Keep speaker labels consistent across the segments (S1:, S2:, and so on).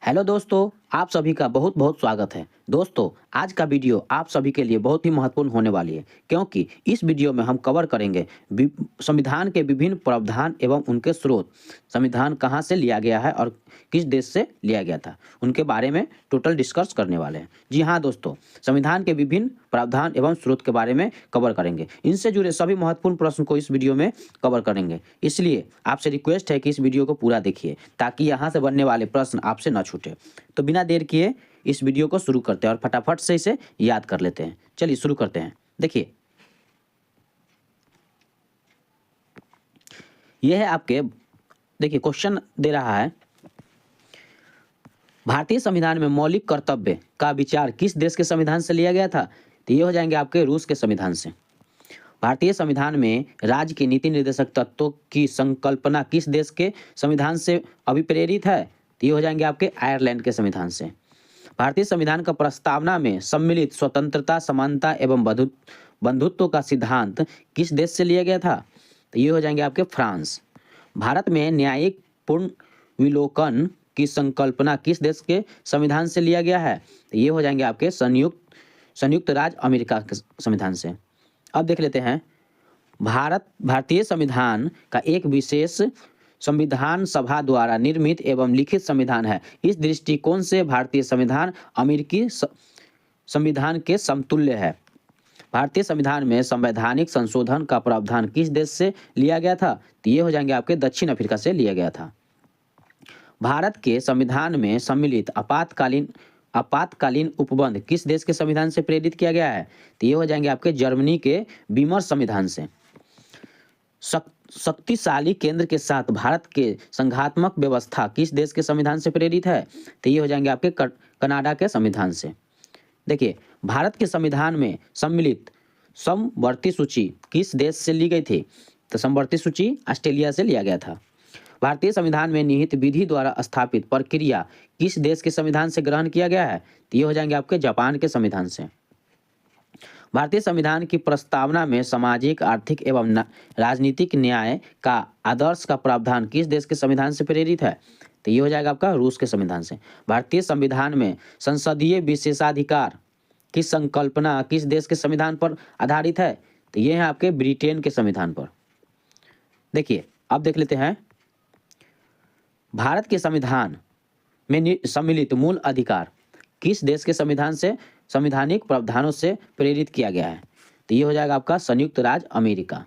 S1: Hello दोस्तों, आप सभी का बहुत बहुत स्वागत है। दोस्तों, आज का वीडियो आप सभी के लिए बहुत ही महत्वपूर्ण होने वाली है, क्योंकि इस वीडियो में हम कवर करेंगे संविधान के विभिन्न प्रावधान एवं उनके स्रोत। संविधान कहाँ से लिया गया है और किस देश से लिया गया था, उनके बारे में टोटल डिस्कस करने वाले हैं। जी हाँ दोस्तों, संविधान के विभिन्न प्रावधान एवं स्रोत के बारे में कवर करेंगे। इनसे जुड़े सभी महत्वपूर्ण प्रश्न को इस वीडियो में कवर करेंगे। इसलिए आपसे रिक्वेस्ट है कि इस वीडियो को पूरा देखिए, ताकि यहाँ से बनने वाले प्रश्न आपसे न छूटे। तो बिना देर किए इस वीडियो को शुरू करते हैं और फटाफट से इसे याद कर लेते हैं। चलिए शुरू करते हैं। देखिए, यह है आपके, देखिए क्वेश्चन दे रहा है, भारतीय संविधान में मौलिक कर्तव्य का विचार किस देश के संविधान से लिया गया था? तो ये हो जाएंगे आपके रूस के संविधान से। भारतीय संविधान में राज्य के नीति निर्देशक तत्वों की संकल्पना किस देश के संविधान से अभिप्रेरित है? तो ये हो जाएंगे आपके आयरलैंड के संविधान से। भारतीय संविधान का प्रस्तावना में सम्मिलित स्वतंत्रता, समानता एवं बंधुत्व का सिद्धांत किस देश से लिया गया था? तो ये हो जाएंगे आपके फ्रांस। भारत में न्यायिक पूर्ण विलोकन की संकल्पना किस देश के संविधान से लिया गया है? तो ये हो जाएंगे आपके संयुक्त राज्य अमेरिका के संविधान से। अब देख लेते हैं, भारतीय संविधान का एक विशेष संविधान सभा द्वारा निर्मित एवं लिखित संविधान है। इस दृष्टिकोण से भारतीय संविधान अमेरिकी संविधान के समतुल्य है। भारतीय संविधान में संवैधानिक संशोधन का प्रावधान किस देश से लिया गया था? तो ये हो जाएंगे आपके दक्षिण अफ्रीका से लिया गया था। भारत के संविधान में सम्मिलित आपातकालीन उपबंध किस देश के संविधान से प्रेरित किया गया है? तो ये हो जाएंगे आपके जर्मनी के बीमर संविधान से। शक्तिशाली केंद्र के साथ भारत के संघात्मक व्यवस्था किस देश के संविधान से प्रेरित है? तो ये हो जाएंगे आपके कनाडा के संविधान से। देखिए, भारत के संविधान में सम्मिलित समवर्ती सूची किस देश से ली गई थी? तो समवर्ती सूची ऑस्ट्रेलिया से लिया गया था। भारतीय संविधान में निहित विधि द्वारा स्थापित प्रक्रिया किस देश के संविधान से ग्रहण किया गया है? तो ये हो जाएंगे आपके जापान के संविधान से। भारतीय संविधान की प्रस्तावना में सामाजिक, आर्थिक एवं राजनीतिक न्याय का आदर्श का प्रावधान किस देश के संविधान से प्रेरित है? तो ये हो जाएगा आपका रूस के संविधान से। भारतीय संविधान में संसदीय विशेषाधिकार की संकल्पना किस देश के संविधान पर आधारित है? तो ये है आपके ब्रिटेन के संविधान पर। देखिए, अब देख लेते हैं, भारत के संविधान में सम्मिलित मूल अधिकार किस देश के संविधान से संवैधानिक प्रावधानों से प्रेरित किया गया है? तो ये हो जाएगा आपका संयुक्त राज्य अमेरिका।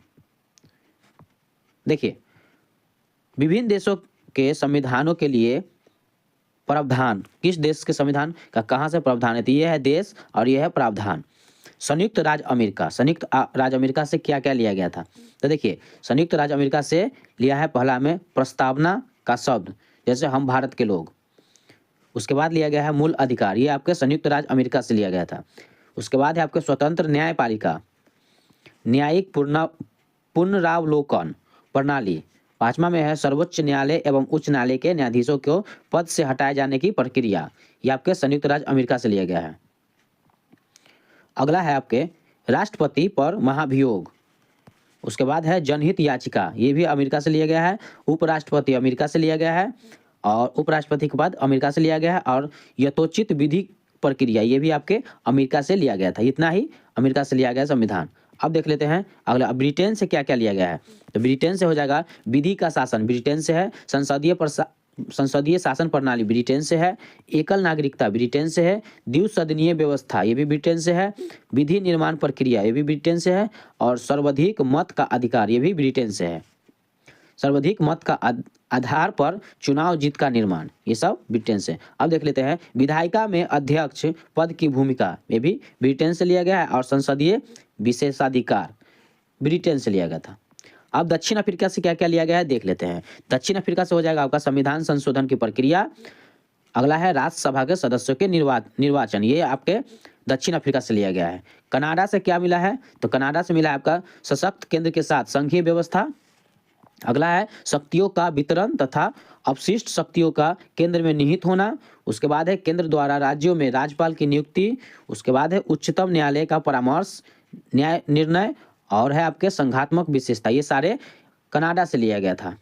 S1: देखिए, विभिन्न देशों के संविधानों के लिए प्रावधान किस देश के संविधान का कहां से प्रावधान है? तो ये है देश और ये है प्रावधान। संयुक्त राज्य अमेरिका से क्या क्या लिया गया था? तो देखिए, संयुक्त राज्य अमेरिका से लिया है, पहला में प्रस्तावना का शब्द, जैसे हम भारत के लोग। उसके बाद लिया गया है मूल अधिकार, ये आपके संयुक्त राज्य अमेरिका से लिया गया था। उसके बाद है आपके स्वतंत्र न्यायपालिका, न्यायिक पुनरावलोकन प्रणाली। पांचवा में है सर्वोच्च न्यायालय एवं उच्च न्यायालय के न्यायाधीशों को पद से हटाए जाने की प्रक्रिया, ये आपके संयुक्त राज्य अमेरिका से लिया गया है। अगला है आपके राष्ट्रपति पर महाभियोग। उसके बाद है जनहित याचिका, ये भी अमेरिका से लिया गया है। उपराष्ट्रपति अमेरिका से लिया गया है, और उपराष्ट्रपति के बाद अमेरिका से लिया गया है। और यथोचित विधि प्रक्रिया, ये भी आपके अमेरिका से लिया गया था। इतना ही अमेरिका से लिया गया संविधान। अब देख लेते हैं अगला, ब्रिटेन से क्या क्या लिया गया है? तो ब्रिटेन से हो जाएगा विधि का शासन, ब्रिटेन से है। संसदीय शासन प्रणाली ब्रिटेन से है। एकल नागरिकता ब्रिटेन से है। द्विसदनीय व्यवस्था, ये भी ब्रिटेन से है। विधि निर्माण प्रक्रिया, ये भी ब्रिटेन से है। और सर्वाधिक मत का अधिकार, ये भी ब्रिटेन से है। सर्वाधिक मत का आधार पर चुनाव जीत का निर्माण, ये सब ब्रिटेन से। अब देख लेते हैं विधायिका में अध्यक्ष पद की भूमिका, ये भी ब्रिटेन से लिया गया है। और संसदीय विशेषाधिकार ब्रिटेन से लिया गया था। अब दक्षिण अफ्रीका से क्या क्या लिया गया है देख लेते हैं। दक्षिण अफ्रीका से हो जाएगा आपका संविधान संशोधन की प्रक्रिया। अगला है राज्यसभा के सदस्यों के निर्वाचन, ये आपके दक्षिण अफ्रीका से लिया गया है। कनाडा से क्या मिला है? तो कनाडा से मिला है आपका सशक्त केंद्र के साथ संघीय व्यवस्था। अगला है शक्तियों का वितरण तथा अपशिष्ट शक्तियों का केंद्र में निहित होना। उसके बाद है केंद्र द्वारा राज्यों में राज्यपाल की नियुक्ति। उसके बाद है उच्चतम न्यायालय का परामर्श न्याय निर्णय। और है आपके संघात्मक विशेषता, ये सारे कनाडा से लिया गया था।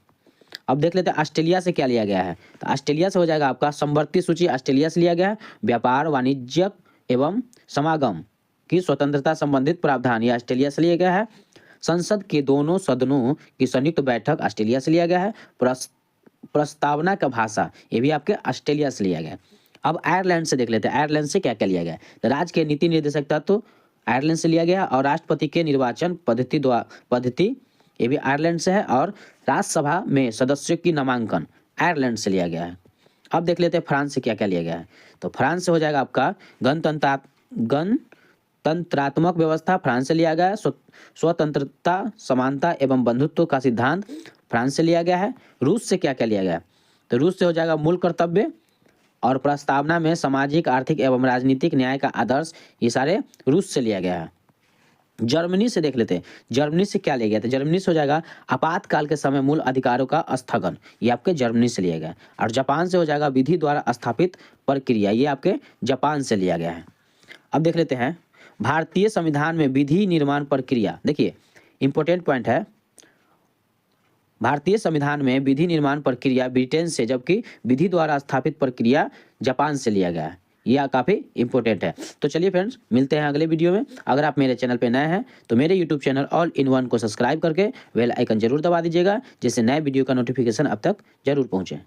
S1: अब देख लेते हैं ऑस्ट्रेलिया से क्या लिया गया है। तो ऑस्ट्रेलिया से हो जाएगा आपका समवर्ती सूची ऑस्ट्रेलिया से लिया गया है। व्यापार, वाणिज्य एवं समागम की स्वतंत्रता संबंधित प्रावधान ये ऑस्ट्रेलिया से लिया गया है। संसद के दोनों सदनों की संयुक्त बैठक ऑस्ट्रेलिया से लिया गया है। प्रस्तावना का भाषा ये भी आपके ऑस्ट्रेलिया से लिया गया है। अब आयरलैंड से देख लेते हैं, आयरलैंड से क्या क्या लिया गया है। तो राज्य के नीति निर्देशक तत्व आयरलैंड से लिया गया और राष्ट्रपति के निर्वाचन पद्धति ये भी आयरलैंड से है और राज्यसभा में सदस्यों की नामांकन आयरलैंड से लिया गया है। अब देख लेते हैं फ्रांस से क्या क्या लिया गया है। तो फ्रांस से हो जाएगा आपका गणतंत्रात्मक व्यवस्था फ्रांस से लिया गया है। स्वतंत्रता, समानता एवं बंधुत्व का सिद्धांत फ्रांस से लिया गया है। रूस से क्या क्या लिया गया है। तो रूस से हो जाएगा मूल कर्तव्य और प्रस्तावना में सामाजिक, आर्थिक एवं राजनीतिक न्याय का आदर्श, ये सारे रूस से लिया गया है। जर्मनी से देख लेते हैं, जर्मनी से क्या लिया गया था। जर्मनी से हो जाएगा आपातकाल के समय मूल अधिकारों का स्थगन, ये आपके जर्मनी से लिया गया। और जापान से हो जाएगा विधि द्वारा स्थापित प्रक्रिया, ये आपके जापान से लिया गया है। अब देख लेते हैं भारतीय संविधान में विधि निर्माण प्रक्रिया। देखिए इंपॉर्टेंट पॉइंट है, भारतीय संविधान में विधि निर्माण प्रक्रिया ब्रिटेन से, जबकि विधि द्वारा स्थापित प्रक्रिया जापान से लिया गया है। यह काफ़ी इंपॉर्टेंट है। तो चलिए फ्रेंड्स, मिलते हैं अगले वीडियो में। अगर आप मेरे चैनल पे नए हैं तो मेरे YouTube channel all in one को सब्सक्राइब करके बेल आइकन जरूर दबा दीजिएगा, जिससे नए वीडियो का नोटिफिकेशन अब तक जरूर पहुँचे।